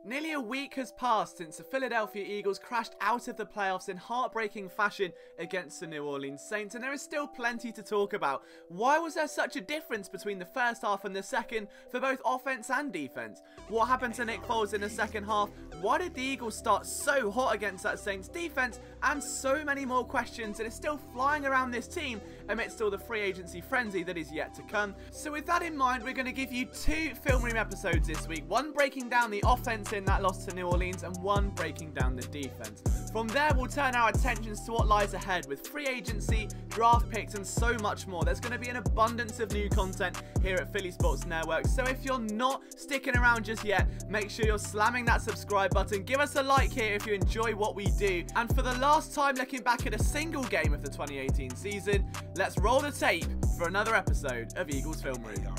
Nearly a week has passed since the Philadelphia Eagles crashed out of the playoffs in heartbreaking fashion against the New Orleans Saints, and there is still plenty to talk about. Why was there such a difference between the first half and the second for both offense and defense? What happened to Nick Foles in the second half? Why did the Eagles start so hot against that Saints defense? And so many more questions that are still flying around this team amidst all the free agency frenzy that is yet to come. So with that in mind, we're going to give you two film room episodes this week, one breaking down the offense in that loss to New Orleans and one breaking down the defense. From there, we'll turn our attentions to what lies ahead with free agency, draft picks and so much more. There's going to be an abundance of new content here at Philly Sports Network, so if you're not sticking around just yet, make sure you're slamming that subscribe button. Give us a like here if you enjoy what we do. And for the last time looking back at a single game of the 2018 season, let's roll the tape for another episode of Eagles Film Room.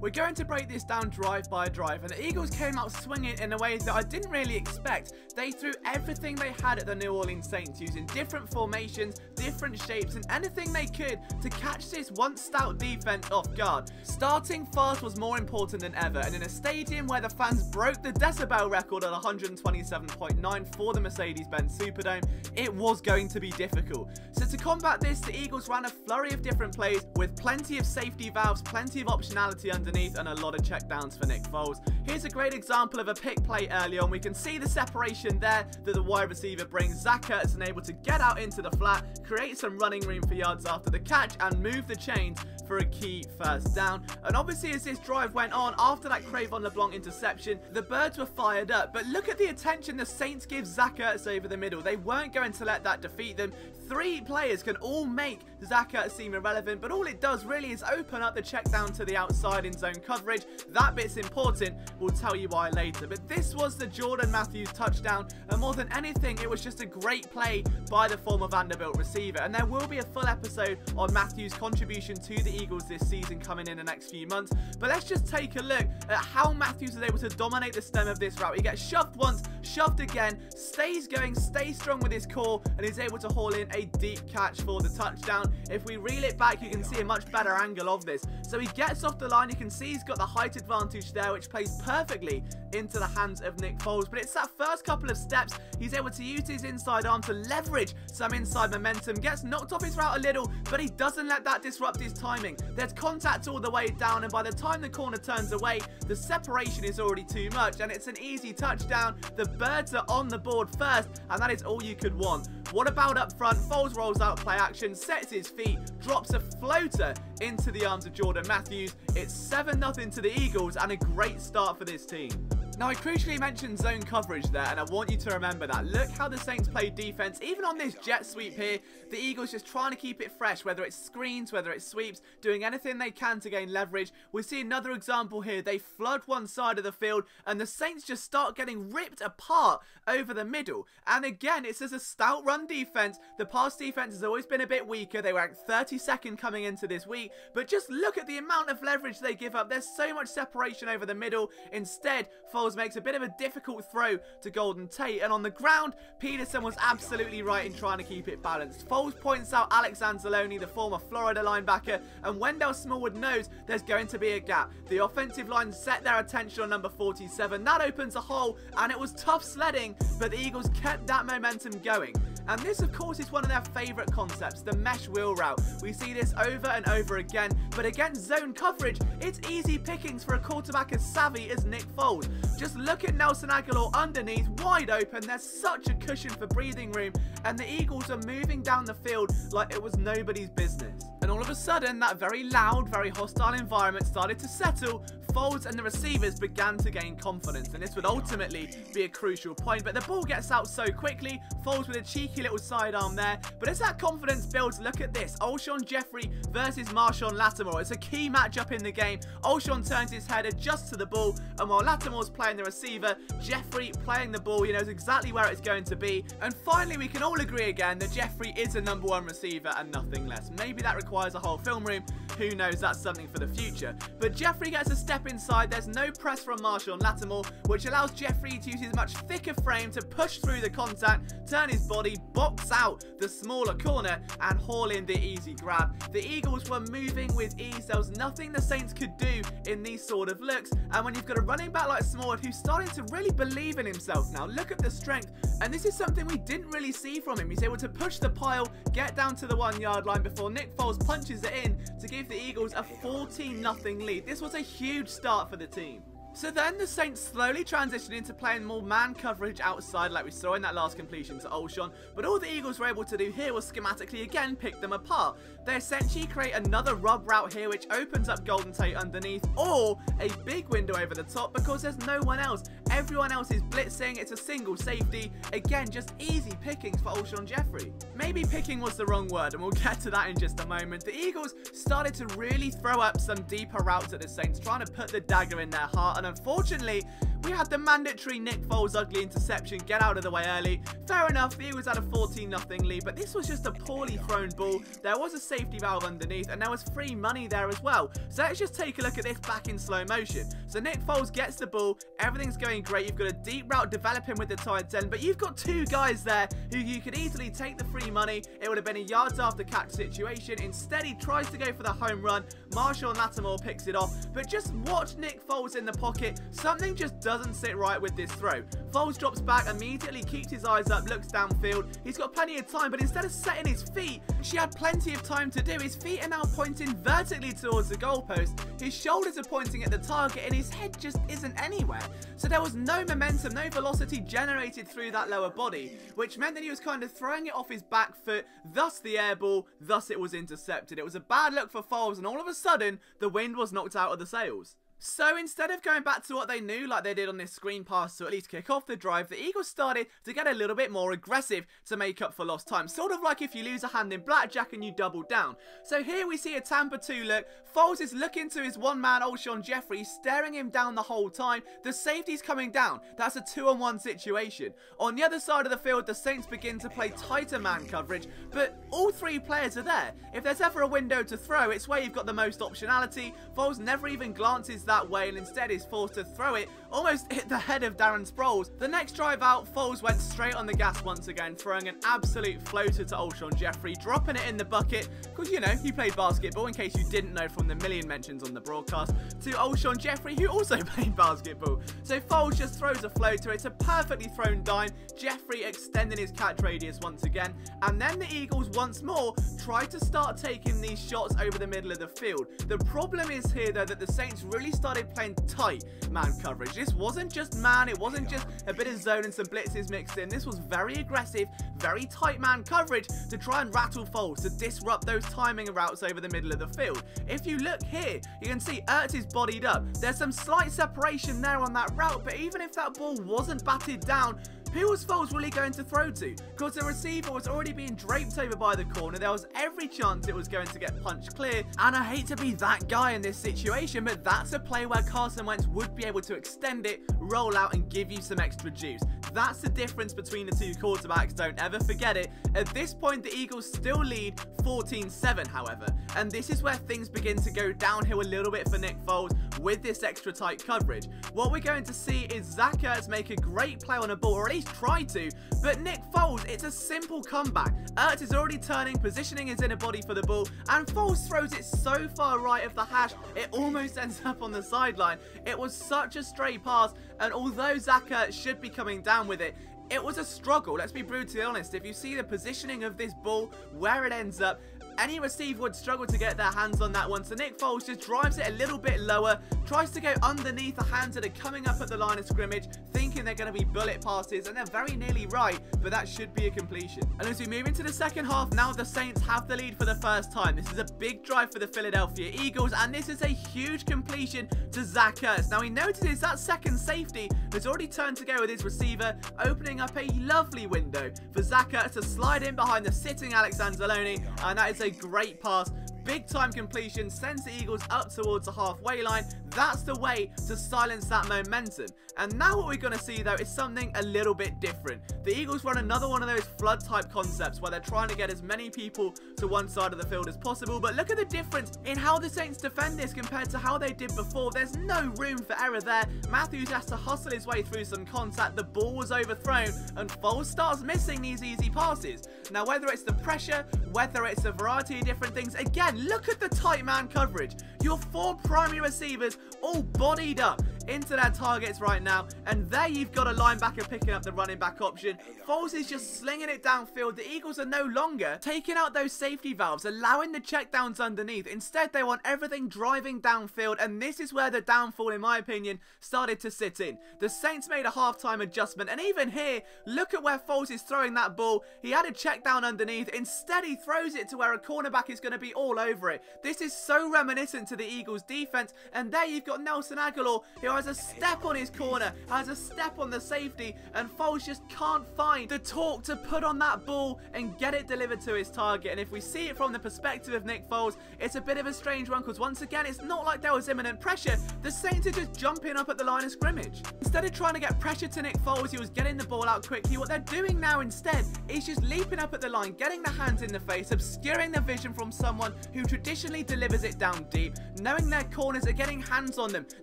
We're going to break this down drive by drive, and the Eagles came out swinging in a way that I didn't really expect. They threw everything they had at the New Orleans Saints, using different formations, different shapes, and anything they could to catch this once stout defense off guard. Starting fast was more important than ever, and in a stadium where the fans broke the decibel record at 127.9 for the Mercedes-Benz Superdome, it was going to be difficult. So to combat this, the Eagles ran a flurry of different plays with plenty of safety valves, plenty of optionality underneath, and a lot of checkdowns for Nick Foles. Here's a great example of a pick play early on. We can see the separation there that the wide receiver brings. Zach Ertz able to get out into the flat, create some running room for yards after the catch, and move the chains for a key first down. And obviously, as this drive went on, after that Cre'Von LeBlanc interception, the birds were fired up. But look at the attention the Saints give Zach Ertz over the middle. They weren't going to let that defeat them. Three players can all make Zach Ertz seem irrelevant, but all it does really is open up the check down to the outside in zone coverage. That bit's important. We'll tell you why later. But this was the Jordan Matthews touchdown, and more than anything, it was just a great play by the former Vanderbilt receiver. And there will be a full episode on Matthews' contribution to the Eagles this season coming in the next few months. But let's just take a look at how Matthews was able to dominate the stem of this route. He gets shoved once, shoved again, stays going, stays strong with his core, and is able to haul in a deep catch for the touchdown. If we reel it back, you can see a much better angle of this. So he gets off the line. You can see he's got the height advantage there, which plays perfectly into the hands of Nick Foles. But it's that first couple of steps he's able to use his inside arm to leverage some inside momentum. Gets knocked off his route a little, but he doesn't let that disrupt his timing. There's contact all the way down, and by the time the corner turns away, the separation is already too much, and it's an easy touchdown. The birds are on the board first, and that is all you could want. What about up front? Foles rolls out play action, sets his feet, drops a floater into the arms of Jordan Matthews. It's 7-0 to the Eagles, and a great start for this team. Now, I crucially mentioned zone coverage there, and I want you to remember that. Look how the Saints play defense. Even on this jet sweep here, the Eagles just trying to keep it fresh, whether it's screens, whether it's sweeps, doing anything they can to gain leverage. We see another example here. They flood one side of the field, and the Saints just start getting ripped apart over the middle. And again, it's as a stout run defense. The pass defense has always been a bit weaker. They were ranked 32nd coming into this week, but just look at the amount of leverage they give up. There's so much separation over the middle. Instead, Foles makes a bit of a difficult throw to Golden Tate, and on the ground, Peterson was absolutely right in trying to keep it balanced. Foles points out Alex Anzalone, the former Florida linebacker, and Wendell Smallwood knows there's going to be a gap. The offensive line set their attention on number 47. That opens a hole, and it was tough sledding, but the Eagles kept that momentum going. And this, of course, is one of their favourite concepts, the mesh wheel route. We see this over and over again, but against zone coverage, it's easy pickings for a quarterback as savvy as Nick Foles. Just look at Nelson Aguilar underneath, wide open. There's such a cushion for breathing room, and the Eagles are moving down the field like it was nobody's business. And all of a sudden, that very loud, very hostile environment started to settle. Foles and the receivers began to gain confidence, and this would ultimately be a crucial point. But the ball gets out so quickly. Foles with a cheeky little sidearm there. But as that confidence builds, look at this. Alshon Jeffrey versus Marshawn Lattimore. It's a key matchup in the game. Alshon turns his head, adjusts to the ball, and while Lattimore's playing the receiver, Jeffrey playing the ball. He knows exactly where it's going to be. And finally, we can all agree again that Jeffrey is a #1 receiver and nothing less. Maybe that requires a whole film room, who knows, that's something for the future. But Jeffrey gets a step inside, there's no press from Marshall and Lattimore, which allows Jeffrey to use his much thicker frame to push through the contact, turn his body, box out the smaller corner, and haul in the easy grab. The Eagles were moving with ease, there was nothing the Saints could do in these sort of looks, and when you've got a running back like Smallwood who's starting to really believe in himself now, look at the strength, and this is something we didn't really see from him. He's able to push the pile, get down to the 1 yard line before Nick Foles punches it in to give the Eagles a 14-0 lead. This was a huge start for the team. So then the Saints slowly transitioned into playing more man coverage outside like we saw in that last completion to Olshon, but all the Eagles were able to do here was schematically again pick them apart. They essentially create another rub route here which opens up Golden Tate underneath, or a big window over the top because there's no one else. Everyone else is blitzing, it's a single safety. Again, just easy pickings for Olshon Jeffrey. Maybe picking was the wrong word, and we'll get to that in just a moment. The Eagles started to really throw up some deeper routes at the Saints, trying to put the dagger in their heart, and unfortunately, we had the mandatory Nick Foles ugly interception get out of the way early. Fair enough, the Eagles had a 14-0 lead, but this was just a poorly thrown ball. There was a safety valve underneath, and there was free money there as well. So let's just take a look at this back in slow motion. So Nick Foles gets the ball, everything's going great. You've got a deep route developing with the tight end, but you've got two guys there who you could easily take the free money. It would have been a yards after catch situation. Instead, he tries to go for the home run. Marshall and Lattimore picks it off, but just watch Nick Foles in the pocket. Something just doesn't sit right with this throw. Foles drops back, immediately keeps his eyes up, looks downfield. He's got plenty of time, but instead of setting his feet, which he had plenty of time to do, his feet are now pointing vertically towards the goalpost. His shoulders are pointing at the target, and his head just isn't anywhere. So there was no momentum, no velocity generated through that lower body, which meant that he was kind of throwing it off his back foot, thus the air ball, thus it was intercepted. It was a bad look for Foles, and all of a sudden, the wind was knocked out of the sails. So instead of going back to what they knew like they did on this screen pass to at least kick off the drive, the Eagles started to get a little bit more aggressive to make up for lost time. Sort of like if you lose a hand in blackjack and you double down. So here we see a Tampa 2 look. Foles is looking to his one-man Olshon Jeffrey, staring him down the whole time. The safety's coming down. That's a 2-on-1 situation. On the other side of the field, the Saints begin to play tighter man coverage, but all three players are there. If there's ever a window to throw, it's where you've got the most optionality. Foles never even glances that way and instead is forced to throw it, almost hit the head of Darren Sproles. The next drive out, Foles went straight on the gas once again, throwing an absolute floater to Olshon Jeffrey, dropping it in the bucket, because you know, he played basketball in case you didn't know from the million mentions on the broadcast, to Olshon Jeffrey, who also played basketball. So Foles just throws a floater, it's a perfectly thrown dime, Jeffrey extending his catch radius once again, and then the Eagles once more try to start taking these shots over the middle of the field. The problem is here though that the Saints really started playing tight man coverage. This wasn't just man, it wasn't just a bit of zone and some blitzes mixed in. This was very aggressive, very tight man coverage to try and rattle Foles, to disrupt those timing routes over the middle of the field. If you look here, you can see Ertz is bodied up. There's some slight separation there on that route, but even if that ball wasn't batted down, who was Foles really going to throw to? Because the receiver was already being draped over by the corner. There was every chance it was going to get punched clear. And I hate to be that guy in this situation, but that's a play where Carson Wentz would be able to extend it, roll out, and give you some extra juice. That's the difference between the two quarterbacks, don't ever forget it. At this point, the Eagles still lead 14-7, however. And this is where things begin to go downhill a little bit for Nick Foles with this extra tight coverage. What we're going to see is Zach Ertz make a great play on a ball, or at least try to, but Nick Foles, it's a simple comeback. Ertz is already turning, positioning his inner body for the ball, and Foles throws it so far right of the hash, it almost ends up on the sideline. It was such a stray pass, and although Zach Ertz should be coming down with it, it was a struggle, let's be brutally honest. If you see the positioning of this ball, where it ends up, any receiver would struggle to get their hands on that one. So Nick Foles just drives it a little bit lower, tries to go underneath the hands that are coming up at the line of scrimmage, thinking they're going to be bullet passes, and they're very nearly right, but that should be a completion. And as we move into the second half, now the Saints have the lead for the first time. This is a big drive for the Philadelphia Eagles, and this is a huge completion to Zach Ertz. Now he notices that second safety has already turned to go with his receiver, opening up a lovely window for Zach Ertz to slide in behind the sitting Alex Anzalone, and that is a great pass. Big time completion, sends the Eagles up towards the halfway line. That's the way to silence that momentum. And now what we're going to see though is something a little bit different. The Eagles run another one of those flood type concepts where they're trying to get as many people to one side of the field as possible. But look at the difference in how the Saints defend this compared to how they did before. There's no room for error there. Matthews has to hustle his way through some contact. The ball was overthrown and Foles starts missing these easy passes. Now whether it's the pressure, whether it's a variety of different things, again, look at the tight man coverage. Your 4 primary receivers all bodied up into their targets right now, and there you've got a linebacker picking up the running back option. Foles is just slinging it downfield. The Eagles are no longer taking out those safety valves, allowing the checkdowns underneath. Instead, they want everything driving downfield, and this is where the downfall, in my opinion, started to sit in. The Saints made a halftime adjustment, and even here, look at where Foles is throwing that ball. He had a check down underneath. Instead, he throws it to where a cornerback is going to be all over it. This is so reminiscent to the Eagles defense, and there you've got Nelson Aguilar, who has a step on his corner, has a step on the safety, and Foles just can't find the torque to put on that ball and get it delivered to his target. And if we see it from the perspective of Nick Foles, it's a bit of a strange one, because once again, it's not like there was imminent pressure. The Saints are just jumping up at the line of scrimmage. Instead of trying to get pressure to Nick Foles, he was getting the ball out quickly. What they're doing now instead is just leaping up at the line, getting the hands in the face, obscuring the vision from someone who traditionally delivers it down deep, knowing their corners are getting hands on them,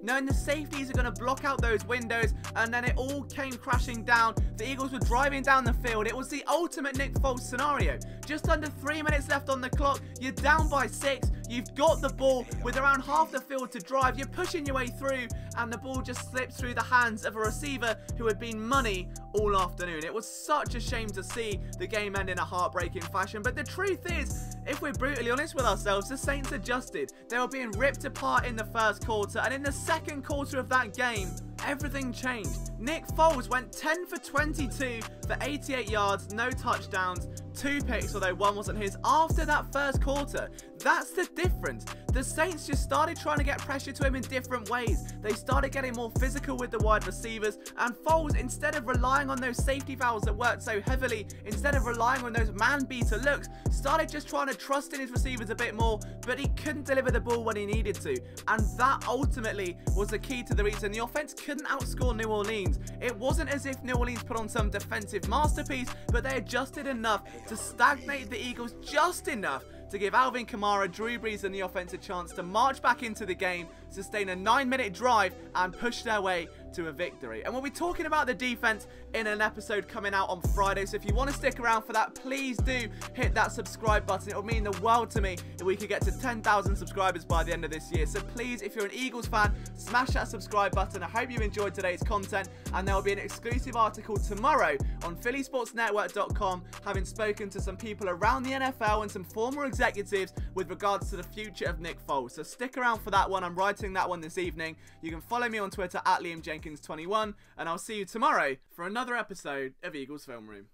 knowing the safeties are going to block out those windows, and then it all came crashing down. The Eagles were driving down the field. It was the ultimate Nick Foles scenario. Just under 3 minutes left on the clock. You're down by 6. You've got the ball with around half the field to drive. You're pushing your way through, and the ball just slips through the hands of a receiver who had been money all afternoon. It was such a shame to see the game end in a heartbreaking fashion, but the truth is, if we're brutally honest with ourselves, the Saints adjusted. They were being ripped apart in the first quarter, and in the second quarter of that game, everything changed. Nick Foles went 10 for 22 for 88 yards, no touchdowns, 2 picks, although one wasn't his, after that first quarter. That's the difference. The Saints just started trying to get pressure to him in different ways. They started getting more physical with the wide receivers, and Foles, instead of relying on those safety valves that worked so heavily, instead of relying on those man-beater looks, started just trying to trust in his receivers a bit more, but he couldn't deliver the ball when he needed to. And that ultimately was the key to the reason the offense couldn't outscore New Orleans. It wasn't as if New Orleans put on some defensive masterpiece, but they adjusted enough to stagnate the Eagles just enough to give Alvin Kamara, Drew Brees and the offense a chance to march back into the game, sustain a 9-minute drive and push their way to a victory. And we'll be talking about the defense in an episode coming out on Friday, so if you want to stick around for that, please do hit that subscribe button. It would mean the world to me if we could get to 10,000 subscribers by the end of this year. So please, if you're an Eagles fan, smash that subscribe button. I hope you enjoyed today's content, and there will be an exclusive article tomorrow on phillysportsnetwork.com, having spoken to some people around the NFL and some former executives with regards to the future of Nick Foles. So stick around for that one. I'm writing that one this evening. You can follow me on Twitter at LiamJenkins21, and I'll see you tomorrow for another episode of Eagles Film Room.